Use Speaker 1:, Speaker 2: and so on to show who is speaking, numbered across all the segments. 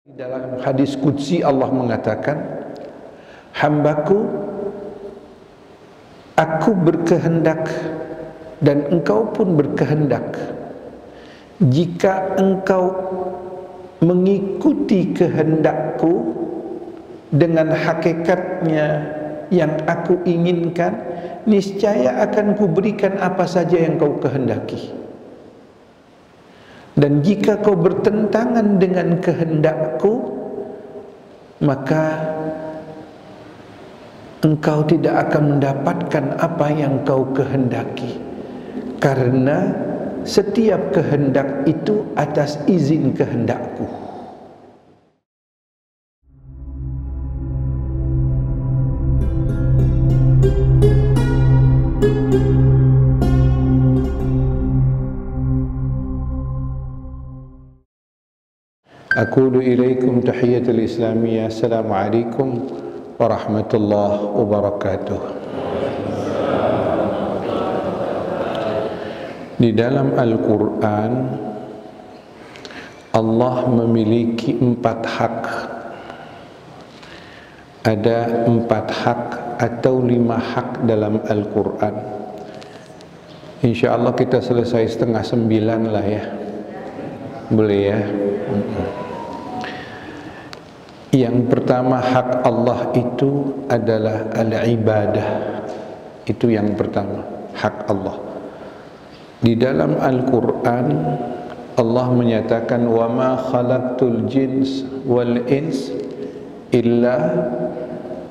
Speaker 1: Di dalam hadis qudsi Allah mengatakan, hambaku, aku berkehendak dan engkau pun berkehendak. Jika engkau mengikuti kehendakku dengan hakikatnya yang aku inginkan, niscaya akan kuberikan apa saja yang kau kehendaki. Dan jika kau bertentangan dengan kehendakku, maka engkau tidak akan mendapatkan apa yang kau kehendaki, karena setiap kehendak itu atas izin kehendakku. Aqulu ilaikum tahiyatul islamiyah. Assalamualaikum warahmatullahi wabarakatuh. Di dalam Al-Quran, Allah memiliki 4 hak. Ada 4 hak atau 5 hak dalam Al-Quran. InsyaAllah kita selesai 8:30 lah ya. Boleh ya? Yang pertama, hak Allah itu adalah al-ibadah. Itu yang pertama, hak Allah. Di dalam Al-Quran, Allah menyatakan, wa ma khalaqtul jins wal ins illa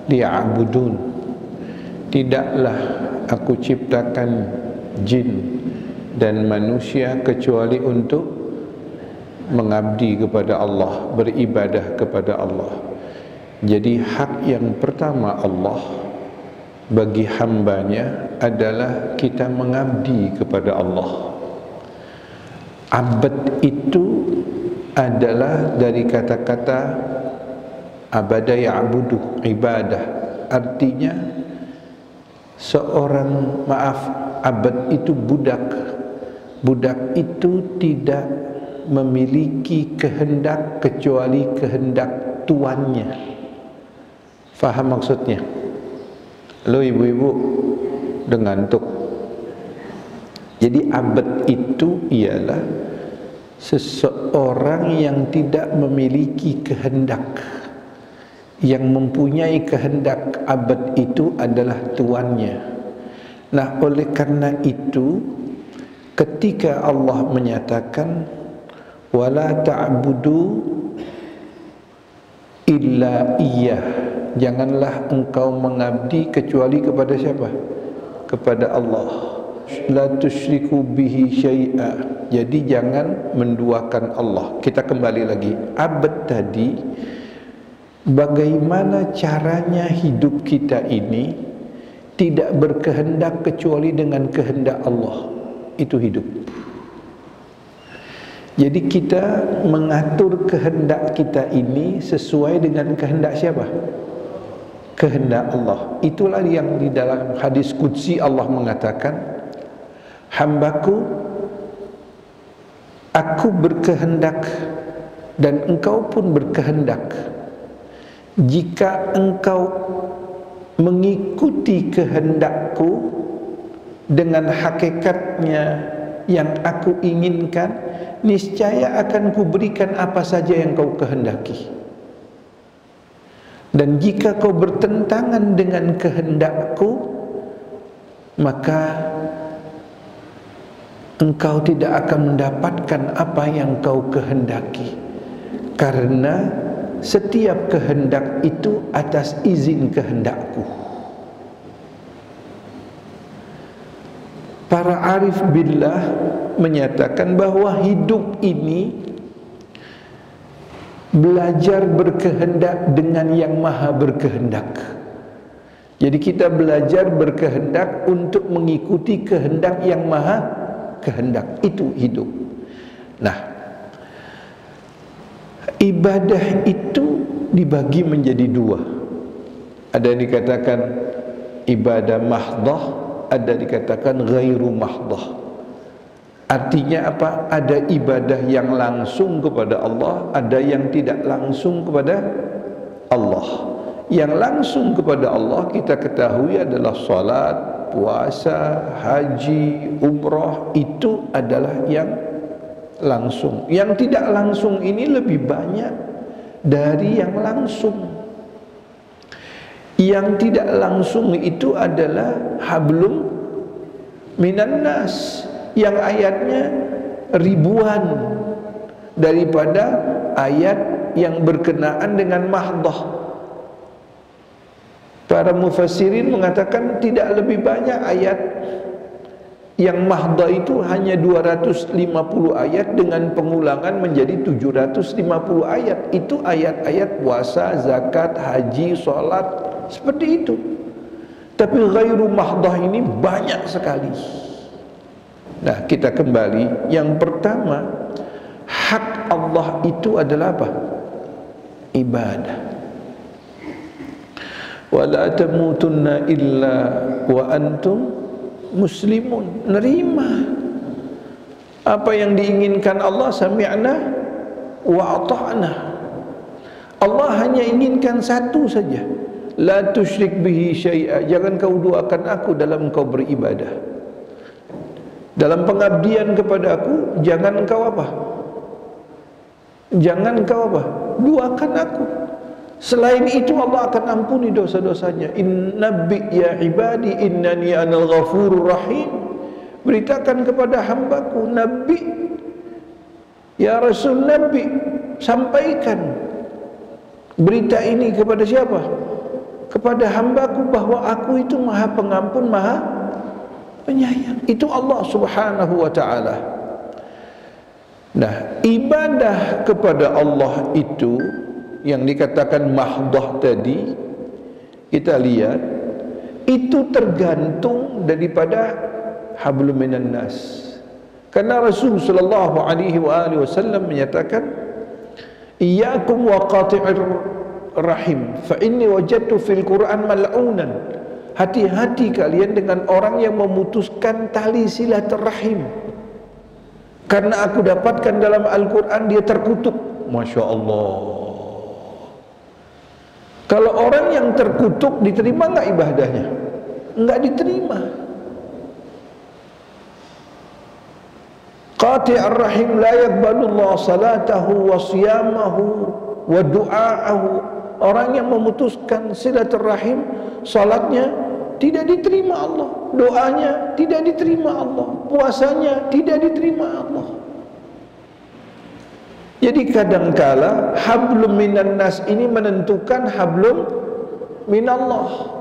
Speaker 1: liya'budun. Tidaklah aku ciptakan jin dan manusia kecuali untuk mengabdi kepada Allah, beribadah kepada Allah. Jadi hak yang pertama Allah bagi hambanya adalah kita mengabdi kepada Allah. Abad itu adalah dari kata-kata abada ya'budu, ibadah. Artinya seorang, abad itu budak. Budak itu tidak memiliki kehendak kecuali kehendak tuannya. Faham maksudnya? Lo ibu-ibu dengantuk. Jadi abad itu ialah seseorang yang tidak memiliki kehendak. Yang mempunyai kehendak abad itu adalah tuannya. Nah, oleh karena itu ketika Allah menyatakan wala ta'budu illa iyyah, janganlah engkau mengabdi kecuali kepada siapa? Kepada Allah. La tusyriku bihi syai'a. Jadi jangan menduakan Allah. Kita kembali lagi, abad tadi, bagaimana caranya hidup kita ini tidak berkehendak kecuali dengan kehendak Allah. Itu hidup. Jadi kita mengatur kehendak kita ini sesuai dengan kehendak siapa? Kehendak Allah. Itulah yang di dalam hadis qudsi Allah mengatakan, hambaku, aku berkehendak dan engkau pun berkehendak. Jika engkau mengikuti kehendakku dengan hakikatnya yang aku inginkan, niscaya akan kuberikan apa saja yang kau kehendaki. Dan jika kau bertentangan dengan kehendakku, maka engkau tidak akan mendapatkan apa yang kau kehendaki, karena setiap kehendak itu atas izin kehendakku. Para arif billah menyatakan bahwa hidup ini belajar berkehendak dengan yang maha berkehendak. Jadi kita belajar berkehendak untuk mengikuti kehendak yang maha kehendak. Itu hidup. Nah, ibadah itu dibagi menjadi 2. Ada yang dikatakan ibadah mahdhah, ada dikatakan ghairu mahdhah. Artinya apa? Ada ibadah yang langsung kepada Allah, ada yang tidak langsung kepada Allah. Yang langsung kepada Allah kita ketahui adalah salat, puasa, haji, umrah. Itu adalah yang langsung. Yang tidak langsung ini lebih banyak dari yang langsung. Yang tidak langsung itu adalah hablum minan nas, yang ayatnya ribuan daripada ayat yang berkenaan dengan mahdah. Para mufassirin mengatakan tidak lebih banyak ayat yang mahdah itu hanya 250 ayat dengan pengulangan menjadi 750 ayat. Itu ayat-ayat puasa, zakat, haji, sholat, seperti itu. Tapi ghairu mahdah ini banyak sekali. Nah, kita kembali. Yang pertama, hak Allah itu adalah apa? Ibadah. Wala tamutunna illa wa antum muslimun. Nerima apa yang diinginkan Allah. Sami'na wa ata'na. Allah hanya inginkan satu saja, la tusyrik bihi syai'a. Jangan kau duakan aku dalam kau beribadah. Dalam pengabdian kepada aku, jangan kau apa? Jangan kau apa? Duakan aku. Selain itu Allah akan ampuni dosa-dosanya. Innabi ya ibadi innani anal ghafurur rahim. Beritakan kepada hambaku, Nabi, ya Rasul Nabi, sampaikan berita ini kepada siapa? Kepada hambaku bahwa aku itu maha pengampun, maha penyayang. Itu Allah subhanahu wa ta'ala. Nah, ibadah kepada Allah itu yang dikatakan mahdah tadi, kita lihat itu tergantung daripada hablum minan nas. Karena Rasul sallallahu alaihi wasallam menyatakan, iyyakum wa qati'ir rahim fa inni wajadtu fil Qur'an mal'unan. Hati-hati kalian dengan orang yang memutuskan tali silaturahim, karena aku dapatkan dalam Al-Quran dia terkutuk. Masya Allah. Kalau orang yang terkutuk diterima nggak ibadahnya? Nggak diterima. Qati'ar rahim la yaqbalullah salatahu wa siyamahu wa du'aahu. Orang yang memutuskan silaturahim, salatnya tidak diterima Allah, doanya tidak diterima Allah, puasanya tidak diterima Allah. Jadi kadangkala hablum minan nas ini menentukan hablum minallah.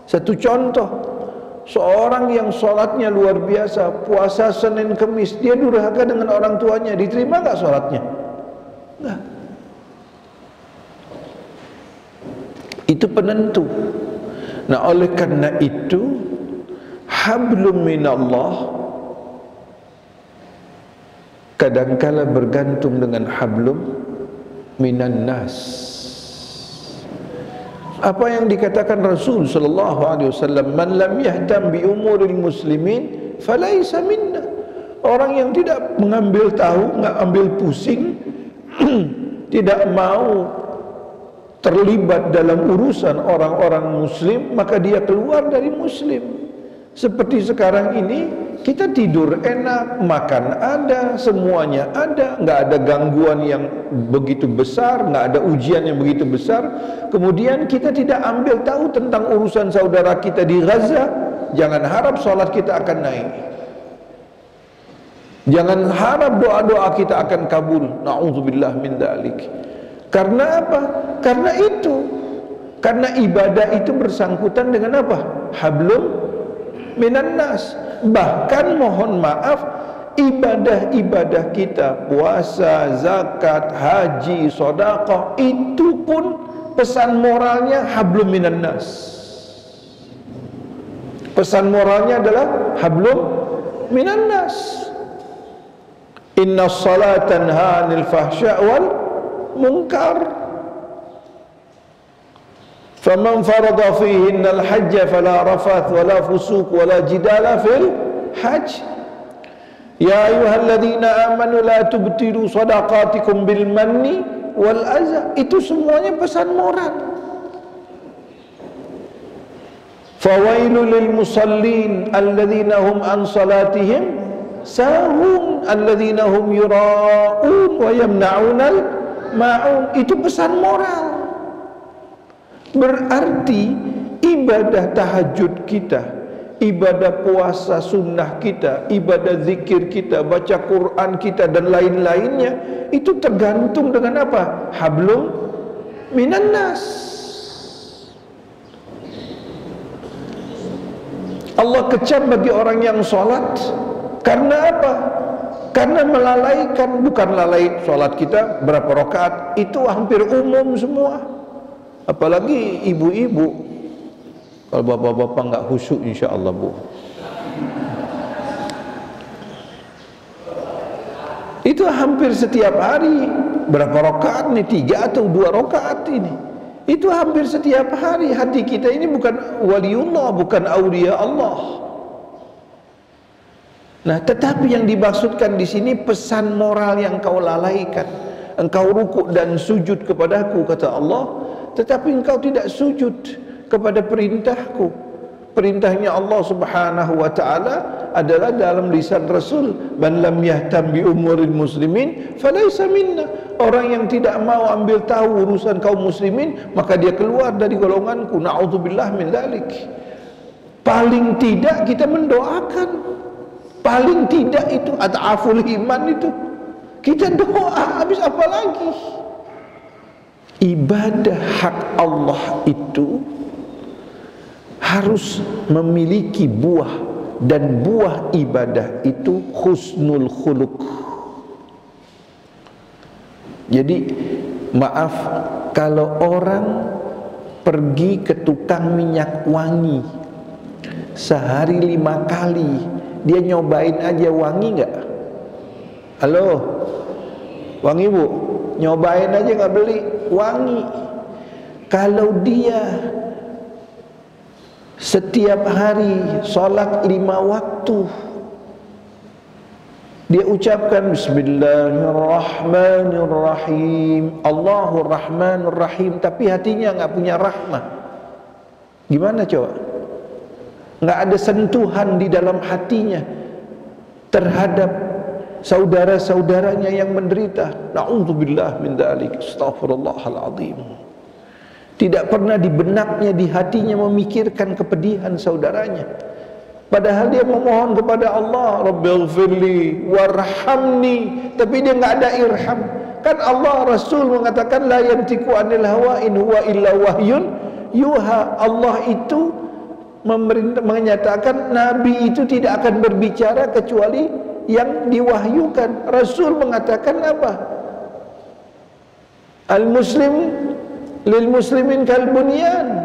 Speaker 1: Satu contoh, seorang yang sholatnya luar biasa, puasa Senin Kemis, dia durhaka dengan orang tuanya, diterima nggak sholatnya? Enggak. Itu penentu. Nah, oleh karena itu hablum minallah kadangkala bergantung dengan hablum minan nas. Apa yang dikatakan Rasul sallallahu alaihi wasallam, man lam yahtam bi umuril muslimin falaysa minna. Orang yang tidak mengambil tahu, enggak ambil pusing, tidak mau terlibat dalam urusan orang-orang muslim, maka dia keluar dari muslim. Seperti sekarang ini, kita tidur enak, makan ada, semuanya ada, nggak ada gangguan yang begitu besar, nggak ada ujian yang begitu besar. Kemudian kita tidak ambil tahu tentang urusan saudara kita di Gaza, jangan harap sholat kita akan naik. Jangan harap doa-doa kita akan kabul. Na'udzubillah min dzalik. Karena apa? Karena itu. Karena ibadah itu bersangkutan dengan apa? Hablum minan nas. Bahkan mohon maaf, ibadah-ibadah kita, puasa, zakat, haji, sedekah, itu pun pesan moralnya hablum minan nas. Pesan moralnya adalah hablum minan nas. Inna salata tanha 'anil fahsya' wal munkar. Faman farada fihinna al-hajj fala rafath wala fusuq wala jidala fil hajj. Ya ayyuhalladzina amanu la tubtilu shadaqatikum bil manni wal adza. Itu semuanya pesan moral. Fawailul lil musallin alladzina hum an salatihim sahun alladzina hum yura'un wa yamna'unal ma'un. Itu pesan moral. Berarti ibadah tahajud kita, ibadah puasa sunnah kita, ibadah zikir kita, baca Quran kita dan lain-lainnya itu tergantung dengan apa? Hablum minan nas. Allah kecam bagi orang yang sholat karena apa? Karena melalaikan, bukan lalai sholat kita berapa rakaat, itu hampir umum semua. Apalagi ibu-ibu. Kalau bapak-bapak nggak khusyuk, insya Allah bu. Itu hampir setiap hari. Berapa rakaat nih? 3 atau 2 rakaat ini. Itu hampir setiap hari. Hati kita ini bukan waliullah, bukan aulia Allah. Nah, tetapi yang dimaksudkan di sini pesan moral yang kau lalaikan. Engkau rukuk dan sujud kepadaku, kata Allah, tetapi engkau tidak sujud kepada perintahku. Perintahnya Allah subhanahu wa ta'ala adalah dalam lisan Rasul, man lam yahtam bi umuril muslimin falaysa minna. Orang yang tidak mau ambil tahu urusan kaum muslimin, maka dia keluar dari golonganku. Na'udzubillah min dzalik. Paling tidak kita mendoakan, paling tidak itu at'aful iman, itu kita doa. Habis apa lagi? Ibadah hak Allah itu harus memiliki buah, dan buah ibadah itu husnul khuluq. Jadi maaf, kalau orang pergi ke tukang minyak wangi sehari 5 kali, dia nyobain aja wangi nggak? Halo, wangi bu? Nyobain aja nggak beli wangi. Kalau dia setiap hari sholat 5 waktu, dia ucapkan Bismillahirrahmanirrahim, Allahur Rahmanur Rahim, tapi hatinya nggak punya rahmah, gimana coba? Nggak ada sentuhan di dalam hatinya terhadap saudara-saudaranya yang menderita. Na'udzubillah min dzalik. Astaghfirullahaladzim. Tidak pernah di benaknya, di hatinya memikirkan kepedihan saudaranya. Padahal dia memohon kepada Allah, Rabbighfirli warhamni, tapi dia nggak ada irham. Kan Allah, Rasul mengatakan la yantiqu anil hawa in huwa illa wahyun yuha. Allah itu menyatakan Nabi itu tidak akan berbicara kecuali yang diwahyukan. Rasul mengatakan apa? Al-muslim lil muslimin kal bunyan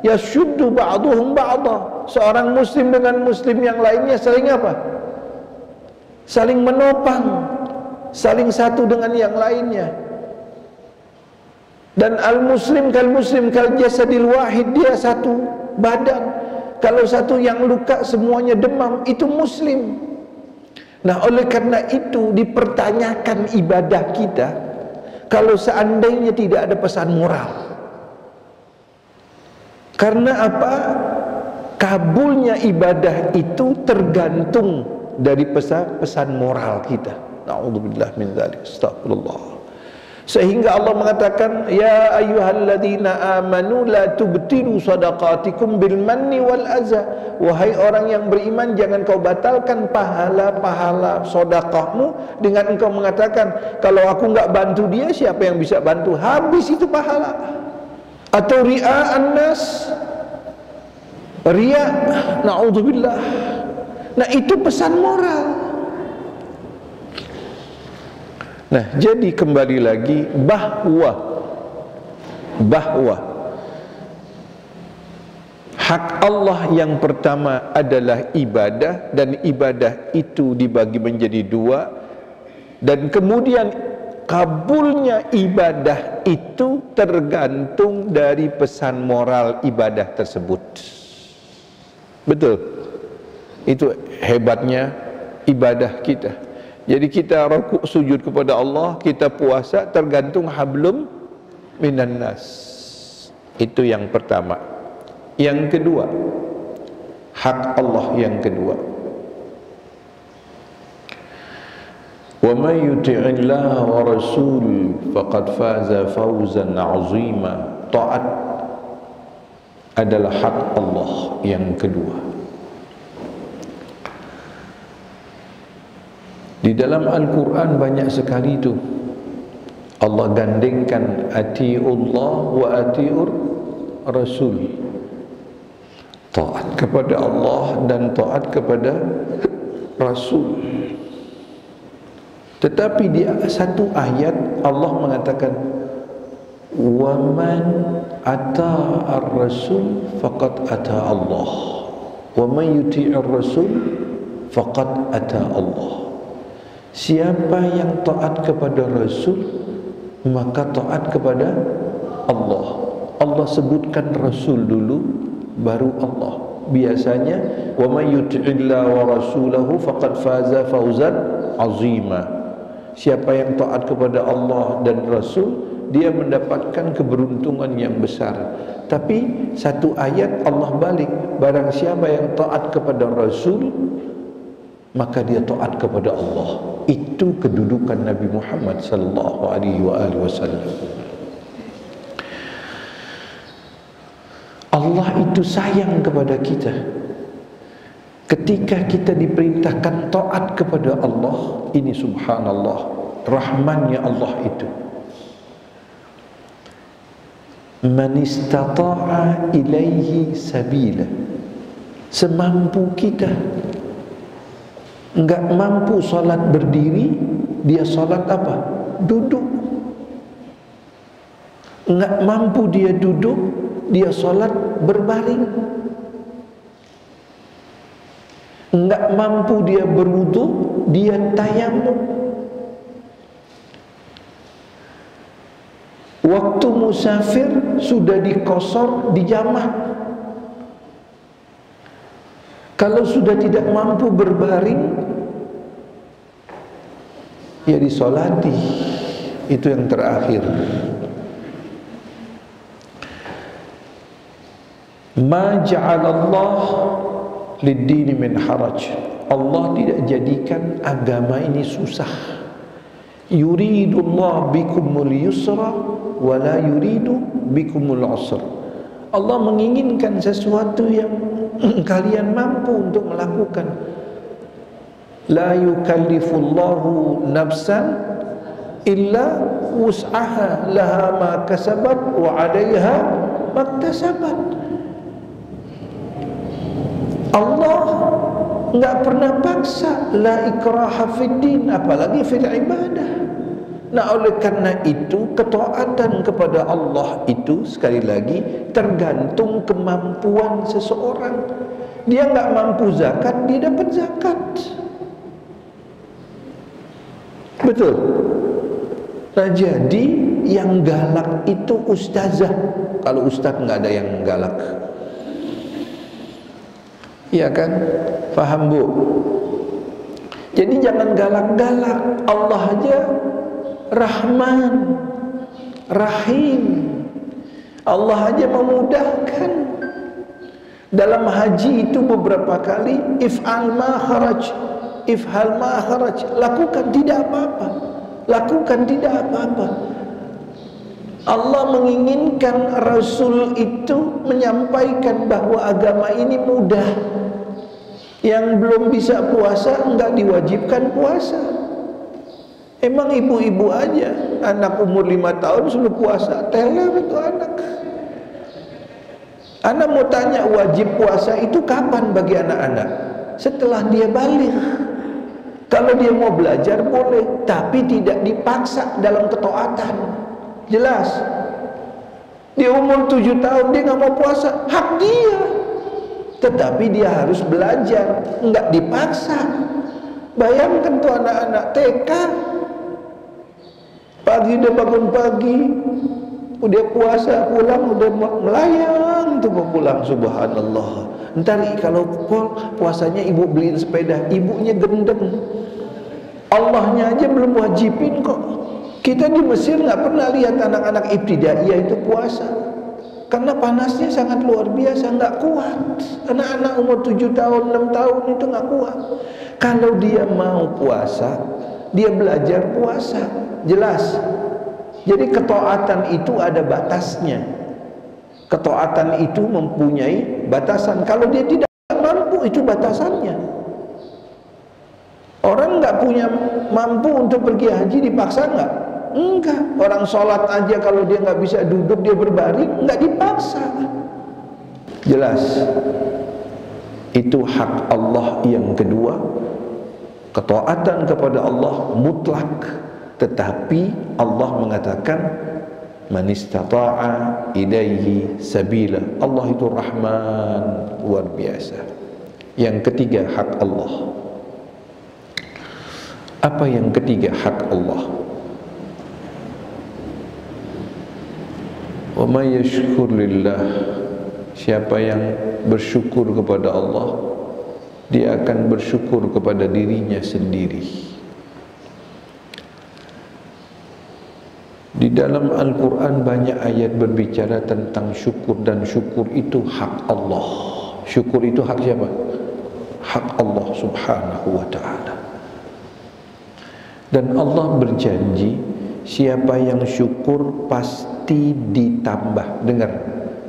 Speaker 1: yashuddu ba'duhum ba'dha. Seorang muslim dengan muslim yang lainnya saling apa? Saling menopang, saling satu dengan yang lainnya. Dan al-muslim kal jasadil wahid, dia satu badan. Kalau satu yang luka semuanya demam, itu muslim. Nah, oleh karena itu dipertanyakan ibadah kita kalau seandainya tidak ada pesan moral. Karena apa? Kabulnya ibadah itu tergantung dari pesan moral kita. Na'udzubillah min dzalik. Astagfirullah. Sehingga Allah mengatakan, ya ayyuhalladzina amanu la tubtilu shadaqatikum bil manni wal adza. Wahai orang yang beriman, jangan kau batalkan pahala-pahala sedekahmu dengan engkau mengatakan, kalau aku enggak bantu dia, siapa yang bisa bantu? Habis itu pahala. Atau ria'an nas, riya, na'udzubillah. Nah, itu pesan moral. Nah, jadi kembali lagi bahwa hak Allah yang pertama adalah ibadah, dan ibadah itu dibagi menjadi 2, dan kemudian kabulnya ibadah itu tergantung dari pesan moral ibadah tersebut. Betul? Itu hebatnya ibadah kita. Jadi kita rukuk sujud kepada Allah, kita puasa tergantung hablum minan nas. Itu yang pertama. Yang kedua, hak Allah yang kedua. Wa may yuti'illah wa rasul faqad faza fawzan 'azima. Taat adalah hak Allah yang kedua. Di dalam Al-Quran banyak sekali itu Allah gandengkan ati'ullah wa ati'ur rasul. Taat kepada Allah dan taat kepada Rasul. Tetapi di satu ayat Allah mengatakan wa man ata'a ar-rasul faqad ata'a Allah wa man yuti'ir rasul faqad ata'a Allah. Siapa yang taat kepada Rasul, maka taat kepada Allah. Allah sebutkan Rasul dulu, baru Allah. Biasanya wa may yuti'illah wa rasulahu faqad faza fawzan 'azima. Siapa yang taat kepada Allah dan Rasul, dia mendapatkan keberuntungan yang besar. Tapi satu ayat Allah balik, barang siapa yang taat kepada Rasul, maka dia taat kepada Allah. Itu kedudukan Nabi Muhammad sallallahu alaihi wasallam. Allah itu sayang kepada kita. Ketika kita diperintahkan taat kepada Allah, ini subhanallah, rahmannya Allah itu. Man istata'a ilaihi sabila. Semampu kita. Enggak mampu solat berdiri, dia solat apa? Duduk. Enggak mampu dia duduk, dia solat berbaring. Enggak mampu dia berwudu, dia tayamum. Waktu musafir sudah dikosor, dijamah. Kalau sudah tidak mampu berbaring, ya disolati. Itu yang terakhir. Ma ja'alallah lid-dini min haraj. Allah tidak jadikan agama ini susah. Yuridullah bikumul yusra wa la yuridu bikumul usra. Allah menginginkan sesuatu yang kalian mampu untuk melakukan. La yukallifullahu nafsan illa wus'aha, laha ma kasabat wa 'alaiha maktasabat. Allah enggak pernah paksa, la ikraha fid din, apalagi fil ibadah. Nah, oleh karena itu ketaatan kepada Allah itu sekali lagi tergantung kemampuan seseorang. Dia enggak mampu zakat, dia dapat zakat. Betul. Nah, jadi yang galak itu ustazah. Kalau ustaz enggak ada yang galak. Iya kan? Paham, Bu? Jadi jangan galak-galak. Allah aja Rahman, Rahim. Allah aja memudahkan. Dalam haji itu beberapa kali if'al ma kharaj, if'al ma kharaj, lakukan tidak apa-apa, lakukan tidak apa-apa. Allah menginginkan Rasul itu menyampaikan bahwa agama ini mudah. Yang belum bisa puasa enggak diwajibkan puasa. Emang ibu-ibu aja, anak umur 5 tahun sudah puasa, teler itu anak. Anak mau tanya, wajib puasa itu kapan bagi anak-anak? Setelah dia balik. Kalau dia mau belajar boleh, tapi tidak dipaksa dalam ketaatan. Jelas. Di umur 7 tahun dia nggak mau puasa, hak dia. Tetapi dia harus belajar, nggak dipaksa. Bayangkan tuh anak-anak TK, pagi udah bangun pagi, udah puasa, pulang udah melayang tuh mau pulang, subhanallah. Ntar kalau puasanya ibu beliin sepeda, ibunya gendeng. Allahnya aja belum wajibin kok. Kita di Mesir nggak pernah lihat anak-anak ibtidaiyah itu puasa, karena panasnya sangat luar biasa, nggak kuat. Anak-anak umur 7 tahun, 6 tahun itu nggak kuat. Kalau dia mau puasa, dia belajar puasa, jelas. Jadi ketaatan itu ada batasnya. Ketaatan itu mempunyai batasan. Kalau dia tidak mampu, itu batasannya. Orang nggak punya mampu untuk pergi haji dipaksa nggak? Enggak. Orang sholat aja kalau dia nggak bisa duduk, dia berbaring, nggak dipaksa. Jelas. Itu hak Allah yang kedua. Ketaatan kepada Allah mutlak. Tetapi Allah mengatakan man istata'a ilaihi sabila. Allah itu Rahman, luar biasa. Yang ketiga hak Allah. Apa yang ketiga hak Allah? Wa may yashkur lillah, siapa yang bersyukur kepada Allah, dia akan bersyukur kepada dirinya sendiri. Di dalam Al-Quran banyak ayat berbicara tentang syukur, dan syukur itu hak Allah. Syukur itu hak siapa? Hak Allah subhanahu wa ta'ala. Dan Allah berjanji, siapa yang syukur pasti ditambah. Dengar,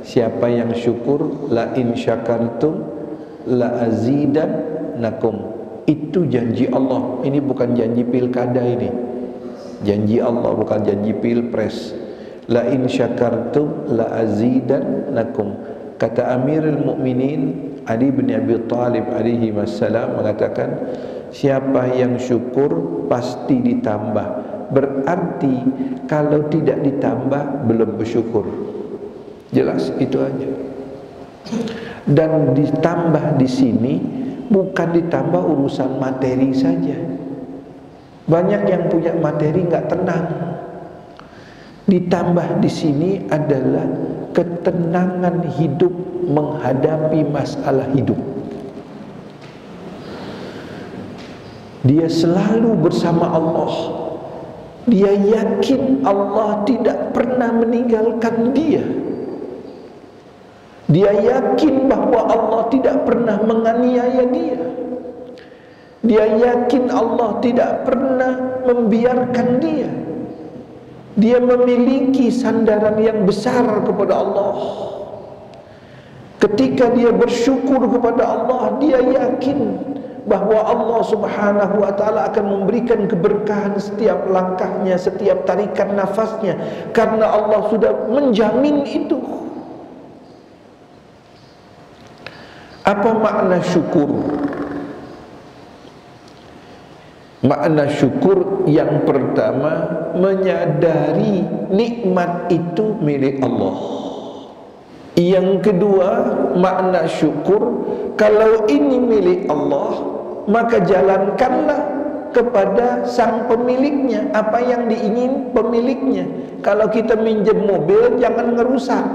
Speaker 1: siapa yang syukur, la in syakartum la azidannakum. Itu janji Allah. Ini bukan janji pilkada ini. Janji Allah, bukan janji pilpres. La in syakartum la azidannakum. Kata Amirul Mukminin Ali bin Abi Thalib alaihi wassalam mengatakan, siapa yang syukur pasti ditambah. Berarti kalau tidak ditambah belum bersyukur. Jelas itu aja. Dan ditambah di sini bukan ditambah urusan materi saja. Banyak yang punya materi nggak tenang. Ditambah di sini adalah ketenangan hidup menghadapi masalah hidup. Dia selalu bersama Allah. Dia yakin Allah tidak pernah meninggalkan dia. Dia yakin bahwa Allah tidak pernah menganiaya dia. Dia yakin Allah tidak pernah membiarkan dia. Dia memiliki sandaran yang besar kepada Allah. Ketika dia bersyukur kepada Allah, dia yakin bahwa Allah subhanahu wa ta'ala akan memberikan keberkahan setiap langkahnya, setiap tarikan nafasnya, karena Allah sudah menjamin itu. Apa makna syukur? Makna syukur yang pertama, menyadari nikmat itu milik Allah. Yang kedua, makna syukur, kalau ini milik Allah, maka jalankanlah kepada sang pemiliknya apa yang diingin pemiliknya. Kalau kita minjem mobil, jangan ngerusak.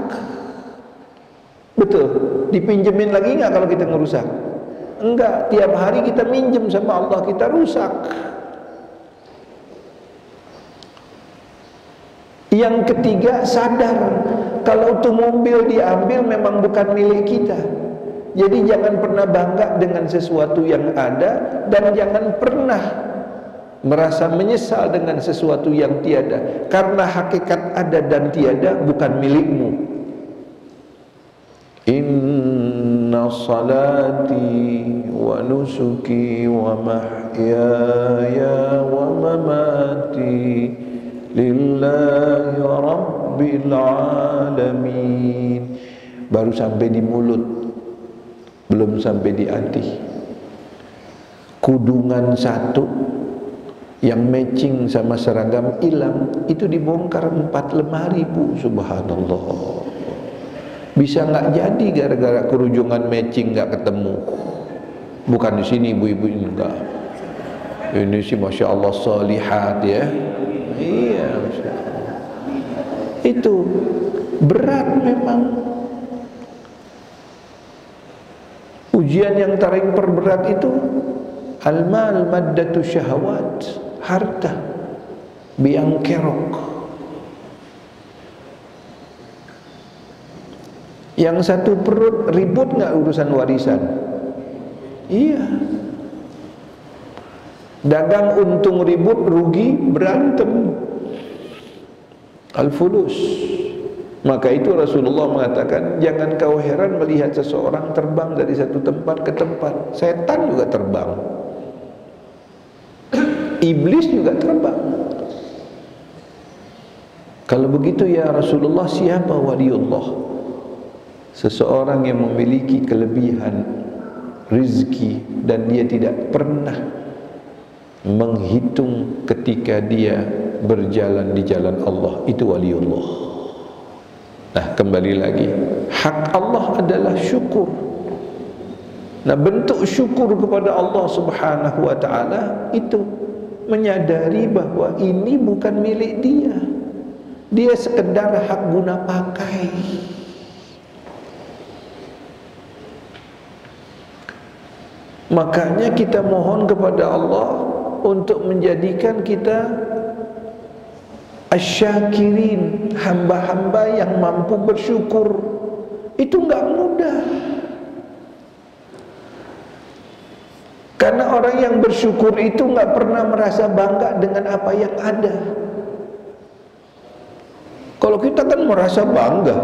Speaker 1: Betul? Dipinjemin lagi nggak kalau kita ngerusak? Enggak, tiap hari kita minjem sama Allah, kita rusak. Yang ketiga, sadar kalau tuh mobil diambil memang bukan milik kita. Jadi jangan pernah bangga dengan sesuatu yang ada, dan jangan pernah merasa menyesal dengan sesuatu yang tiada, karena hakikat ada dan tiada bukan milikmu. Inna salati wa nusuki wa mahyaya wa mamati lillahi rabbil alamin. Baru sampai di mulut, belum sampai di hati. Kudungan satu yang matching sama seragam hilang, itu dibongkar 4 lemari, Bu. Subhanallah. Bisa nggak jadi gara-gara kerujungan matching nggak ketemu. Bukan di sini ibu-ibu, enggak. Ini sih masya Allah salihat ya. Iya, masya Allah. Itu berat memang. Ujian yang paling terberat itu al-mal maddatu syahwat, harta biang kerok. Yang satu perut ribut nggak urusan warisan? Iya. Dagang untung ribut, rugi berantem. Al-fulus. Maka itu Rasulullah mengatakan, jangan kau heran melihat seseorang terbang dari satu tempat ke tempat. Setan juga terbang, iblis juga terbang. Kalau begitu ya Rasulullah, siapa waliullah? Seseorang yang memiliki kelebihan rezeki dan dia tidak pernah menghitung ketika dia berjalan di jalan Allah, itu waliullah. Nah, kembali lagi, hak Allah adalah syukur. Nah, bentuk syukur kepada Allah Subhanahu wa ta'ala itu menyadari bahwa ini bukan milik dia. Dia sekedar hak guna pakai. Makanya kita mohon kepada Allah untuk menjadikan kita asyakirin, hamba-hamba yang mampu bersyukur. Itu enggak mudah. Karena orang yang bersyukur itu enggak pernah merasa bangga dengan apa yang ada. Kalau kita kan merasa bangga,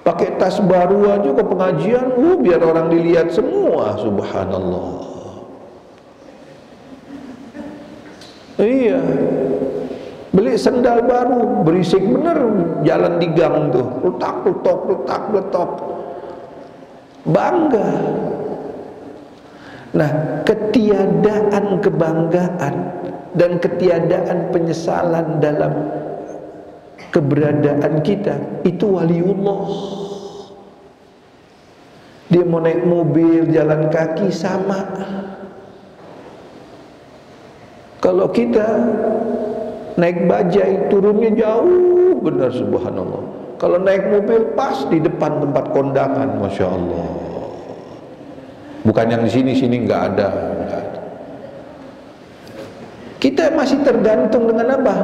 Speaker 1: pakai tas baru aja ke pengajian, biar orang dilihat semua, subhanallah. Iya. Beli sendal baru, berisik bener jalan di gang tuh, letak. Bangga. Nah, ketiadaan kebanggaan dan ketiadaan penyesalan dalam keberadaan kita itu waliullah. Dia mau naik mobil, jalan kaki sama. Kalau kita naik bajai turunnya jauh benar, subhanallah. Kalau naik mobil pas di depan tempat kondangan, masya Allah. Bukan yang di sini nggak ada. Kita masih tergantung dengan apa?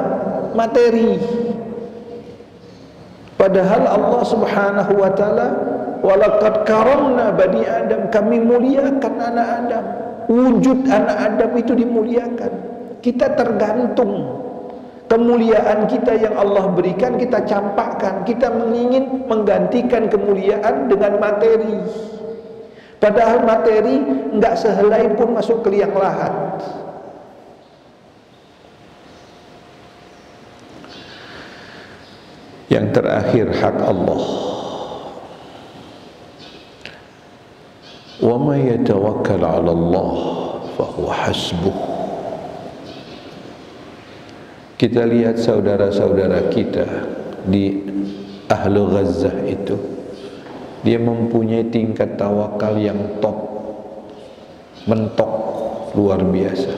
Speaker 1: Materi. Padahal Allah Subhanahu wa taala, walaqad karamna bani Adam, kami muliakan anak Adam. Wujud anak Adam itu dimuliakan. Kita tergantung. Kemuliaan kita yang Allah berikan kita campakkan. Kita ingin menggantikan kemuliaan dengan materi. Padahal materi enggak sehelai pun masuk ke liang lahat. Yang terakhir, hak Allah. Wa may yatawakkal 'ala Allah fa huwa hasbuh. Kita lihat saudara-saudara kita di Ahlu Gazzah itu, dia mempunyai tingkat tawakal yang top, mentok, luar biasa,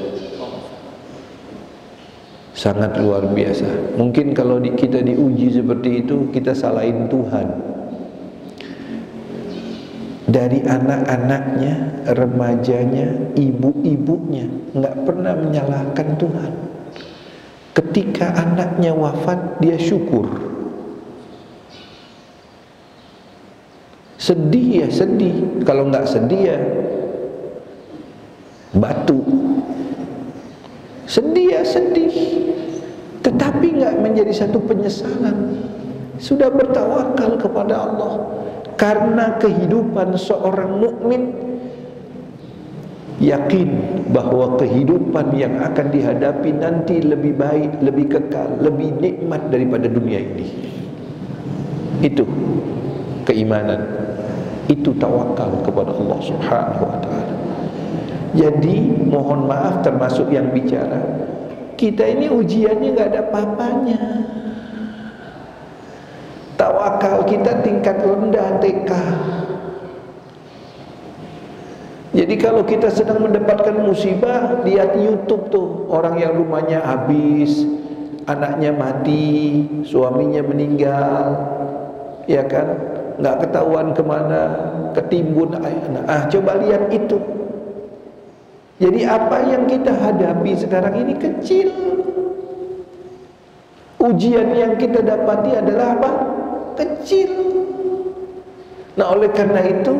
Speaker 1: sangat luar biasa. Mungkin kalau kita diuji seperti itu, kita salahin Tuhan. Dari anak-anaknya, remajanya, ibu-ibunya nggak pernah menyalahkan Tuhan. Ketika anaknya wafat, dia syukur. Sedih ya sedih, kalau nggak sedih ya batu. Sedih ya sedih, tetapi nggak menjadi satu penyesalan. Sudah bertawakal kepada Allah. Karena kehidupan seorang mukmin yakin bahwa kehidupan yang akan dihadapi nanti lebih baik, lebih kekal, lebih nikmat daripada dunia ini. Itu keimanan, itu tawakal kepada Allah Subhanahu wa ta'ala. Jadi mohon maaf termasuk yang bicara, kita ini ujiannya gak ada apa-apanya. Tawakal kita tingkat rendah, TK. Jadi kalau kita sedang mendapatkan musibah, lihat YouTube tuh, orang yang rumahnya habis, anaknya mati, suaminya meninggal, ya kan? nggak ketahuan kemana, ketimbun air. Coba lihat itu. Jadi apa yang kita hadapi sekarang ini kecil. Ujian yang kita dapati adalah apa? Kecil. Nah, oleh karena itu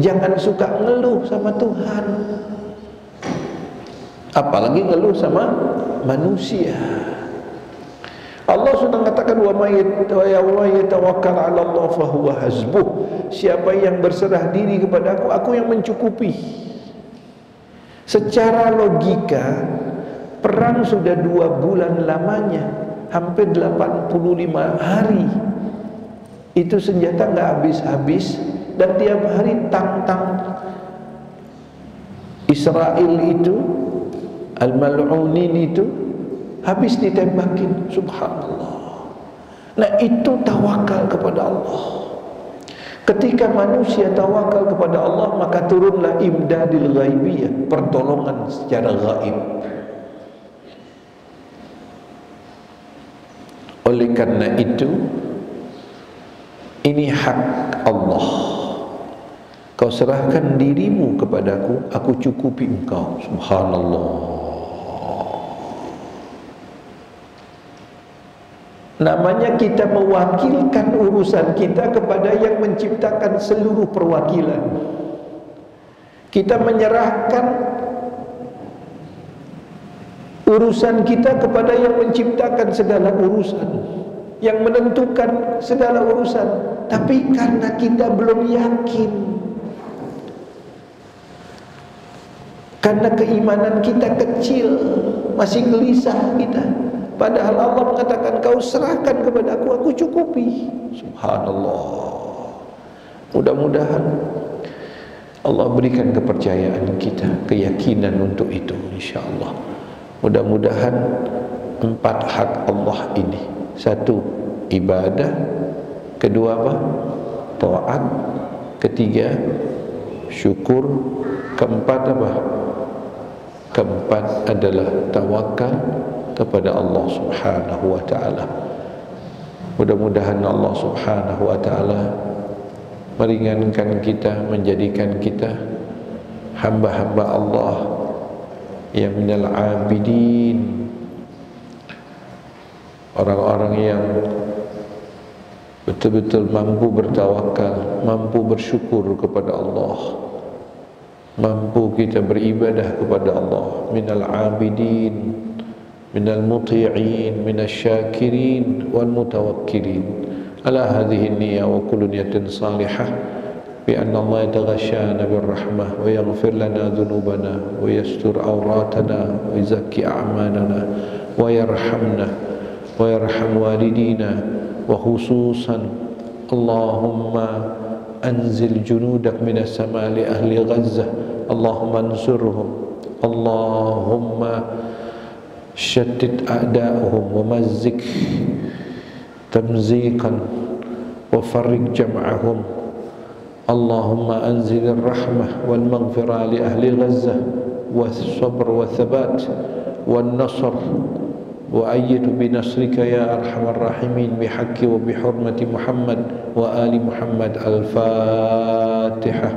Speaker 1: jangan suka ngeluh sama Tuhan, apalagi ngeluh sama manusia. Allah sudah mengatakan wa may yatawakkal 'ala Allah fa huwa hasbuh. Siapa yang berserah diri kepada aku yang mencukupi. Secara logika, perang sudah 2 bulan lamanya, hampir 85 hari. Itu senjata nggak habis-habis, dan tiap hari tang-tang Israel itu, al-mal'unin itu habis ditembakin. Subhanallah. Nah, itu tawakal kepada Allah. Ketika manusia tawakal kepada Allah, maka turunlah imdadil ghaibiyah, pertolongan secara gaib. Oleh karena itu, ini hak Allah. Kau serahkan dirimu kepadaku, aku cukupi engkau. Subhanallah. Namanya kita mewakilkan urusan kita kepada yang menciptakan seluruh perwakilan. Kita menyerahkan urusan kita kepada yang menciptakan segala urusan, yang menentukan segala urusan. Tapi karena kita belum yakin, karena keimanan kita kecil, masih gelisah kita, padahal Allah mengatakan kau serahkan kepada aku cukupi. Subhanallah. Mudah-mudahan Allah berikan kepercayaan kita, keyakinan untuk itu, insyaAllah. Mudah-mudahan 4 hak Allah ini: 1, ibadah; 2, apa? Taat; 3, syukur; 4, apa? 4 adalah tawakal kepada Allah Subhanahu wa ta'ala. Mudah-mudahan Allah Subhanahu wa ta'ala meringankan kita, menjadikan kita hamba-hamba Allah yang minal abidin, orang-orang yang betul-betul mampu bertawakal, mampu bersyukur kepada Allah, mampu kita beribadah kepada Allah. Minal abidin, minal muti'in, minal syakirin, wal mutawakkilin. Ala hadhihi niyya wa kullu niyatin salihah bi anna Allah yataghashana bir rahmah wa yaghfir lana dhunubana wa yastur awratana wa yuzakki a'malana wa yarhamna wa yarham walidina wa khususan Allahumma anzil junudak minas sama' li ahli Gazzah. Allahumma ansurhum, Allahumma syaddid a'da'uhum wa mazzik tamziqan wa farriq jam'ahum. Allahumma anzilir rahmah wal maghfirah li ahli Gazzah was sabr wa thabat wan nasr wa ayyidu bi nasrika ya arhamar rahimin bi haqqi wa bi hurmati Muhammad wa ali Muhammad. Al-Fatihah.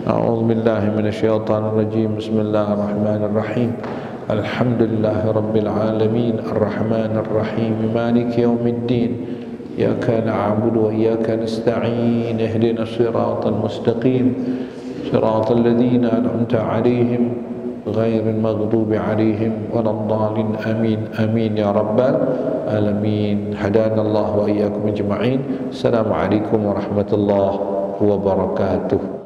Speaker 1: A'udzu billahi minasyaitonir rajim. Bismillahirrahmanirrahim. Alhamdulillahi rabbil alamin, arrahmanir rahim, maliki yaumiddin. Iyyaka na'budu wa iyyaka nasta'in. Ihdinas siratal mustaqim, siratal ladzina an'amta 'alaihim ghairil maghdubi 'alaihim waladdallin. Amin amin ya rabbal alamin. Hadanallahu wa iyyakum ajma'in. Assalamualaikum warahmatullahi wabarakatuh.